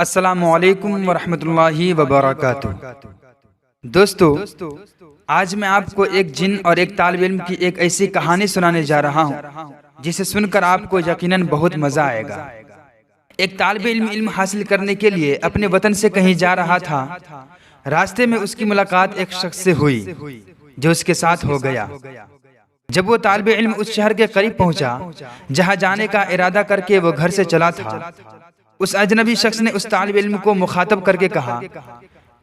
السلام علیکم ورحمۃ اللہ وبرکاتہ۔ دوستو، آج میں آپ کو ایک جن اور ایک طالب علم کی ایک ایسی کہانی سنانے جا رہا ہوں جسے سن کر آپ کو یقیناً بہت مزہ آئے گا۔ ایک طالب علم علم حاصل کرنے کے لیے اپنے وطن سے کہیں جا رہا تھا۔ راستے میں اس کی ملاقات ایک شخص سے ہوئی جو اس کے ساتھ ہو گیا۔ جب وہ طالب علم اس شہر کے قریب پہنچا جہاں جانے کا ارادہ کر کے وہ گھر سے چلا تھا، اس اجنبی شخص نے اس طالب علم کو مخاطب کر کے کہا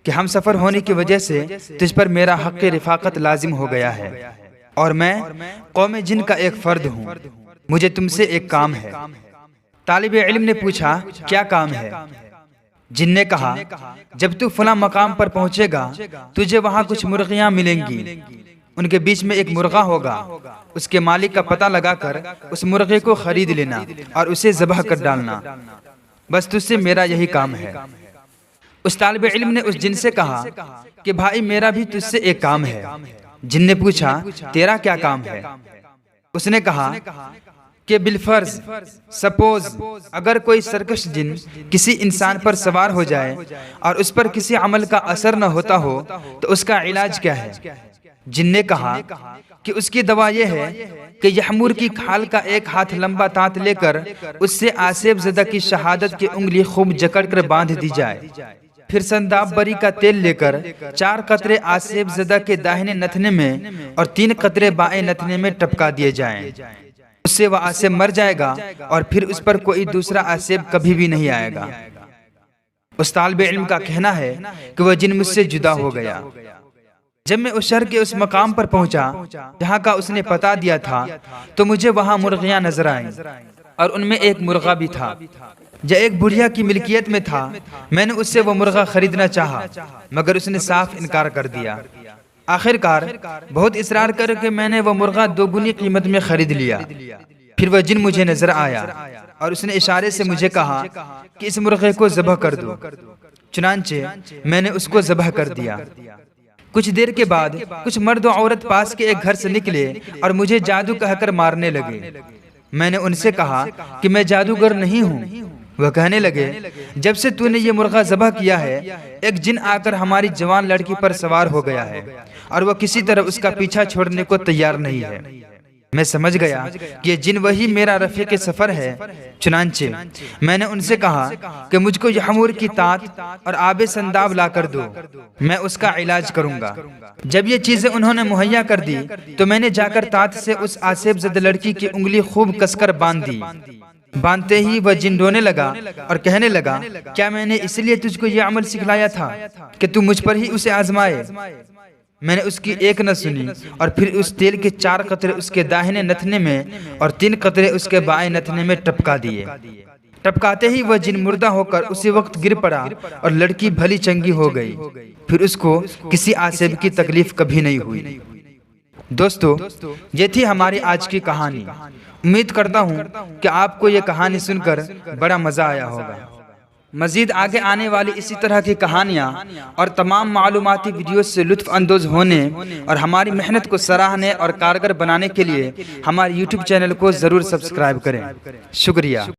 کہ ہم سفر ہونے کی وجہ سے تجھ پر میرا حق رفاقت لازم ہو گیا ہے اور میں قوم جن کا ایک فرد ہوں، مجھے تم سے ایک کام ہے۔ طالب علم نے پوچھا کیا کام ہے؟ جن نے کہا جب تو فلاں مقام پر پہنچے گا تجھے وہاں کچھ مرغیاں ملیں گی، ان کے بیچ میں ایک مرغا ہوگا، اس کے مالک کا پتہ لگا کر اس مرغے کو خرید لینا اور اسے ذبح کر ڈالنا، بس تجھ سے میرا یہی کام ہے۔ اس طالب علم نے اس جن سے کہا کہ بھائی میرا بھی تجھ سے ایک کام ہے۔ جن نے پوچھا تیرا کیا کام ہے؟ اس نے کہا کہ بالفرض سپوز اگر کوئی سرکش جن کسی انسان پر سوار ہو جائے اور اس پر کسی عمل کا اثر نہ ہوتا ہو تو اس کا علاج کیا ہے؟ جن نے کہا کہ اس کی دوا یہ ہے کہ یحمور کی کھال کا ایک ہاتھ لمبا تانت لے کر اس سے آسیب زدہ کی شہادت کی انگلی خوب جکڑ کر باندھ دی جائے، پھر سنداب بری کا تیل لے کر 4 قطرے آسیب زدہ کے داہنے نتنے میں اور 3 قطرے بائیں نتنے میں ٹپکا دیے جائیں، اس سے وہ آسیب مر جائے گا اور پھر اس پر کوئی دوسرا آسیب کبھی بھی نہیں آئے گا۔ اس طالب علم کا کہنا ہے کہ وہ جن مجھ سے جدا ہو گیا۔ جب میں اس شہر کے اس مقام پر پہنچا جہاں کا اس نے پتا دیا تھا تو مجھے وہاں مرغیاں نظر آئیں اور ان میں ایک مرغا بھی تھا جو ایک بڑھیا کی ملکیت میں تھا۔ میں نے اس سے وہ مرغا خریدنا چاہا مگر اس نے صاف انکار کر دیا۔ آخرکار بہت اصرار کر کے میں نے وہ مرغا 2 گنی قیمت میں خرید لیا۔ پھر وہ جن مجھے نظر آیا اور اس نے اشارے سے مجھے کہا کہ اس مرغے کو ذبح کر دو۔ چنانچہ میں نے اس کو ذبح کر دیا۔ کچھ دیر کے بعد کچھ مرد و عورت پاس کے ایک گھر سے نکلے اور مجھے جادو کہہ کر مارنے لگے۔ میں نے ان سے کہا کہ میں جادوگر نہیں ہوں۔ وہ کہنے لگے جب سے تو نے یہ مرغا ذبح کیا ہے ایک جن آ کر ہماری جوان لڑکی پر سوار ہو گیا ہے اور وہ کسی طرح اس کا پیچھا چھوڑنے کو تیار نہیں ہے۔ میں سمجھ گیا کہ یہ جن وہی میرا رفیق سفر ہے۔ چنانچہ میں نے ان سے کہا کہ مجھ کو یحمور کی تانت اور آب سنداب لا کر دو، میں اس کا علاج کروں گا۔ جب یہ چیزیں انہوں نے مہیا کر دی تو میں نے جا کر تانت سے اس آسیب زدہ لڑکی کی انگلی خوب کس کر باندھ دی۔ باندھتے ہی وہ جن رونے لگا اور کہنے لگا کیا میں نے اس لیے تجھ کو یہ عمل سکھلایا تھا کہ تو مجھ پر ہی اسے آزمائے؟ میں نے اس کی ایک نہ سنی اور پھر اس تیل کے 4 قطرے اس کے داہنے نتنے میں اور 3 قطرے اس کے بائیں نتنے میں ٹپکا دیے۔ ٹپکاتے ہی وہ جن مردہ ہو کر اسی وقت گر پڑا اور لڑکی بھلی چنگی ہو گئی، پھر اس کو کسی آسیب کی تکلیف کبھی نہیں ہوئی۔ دوستو، یہ تھی ہماری آج کی کہانی۔ امید کرتا ہوں کہ آپ کو یہ کہانی سن کر بڑا مزہ آیا ہوگا۔ مزید آگے آنے والی اسی طرح کی کہانیاں اور تمام معلوماتی ویڈیوز سے لطف اندوز ہونے اور ہماری محنت کو سراہنے اور کارگر بنانے کے لیے ہمارے YouTube چینل کو ضرور سبسکرائب کریں۔ شکریہ۔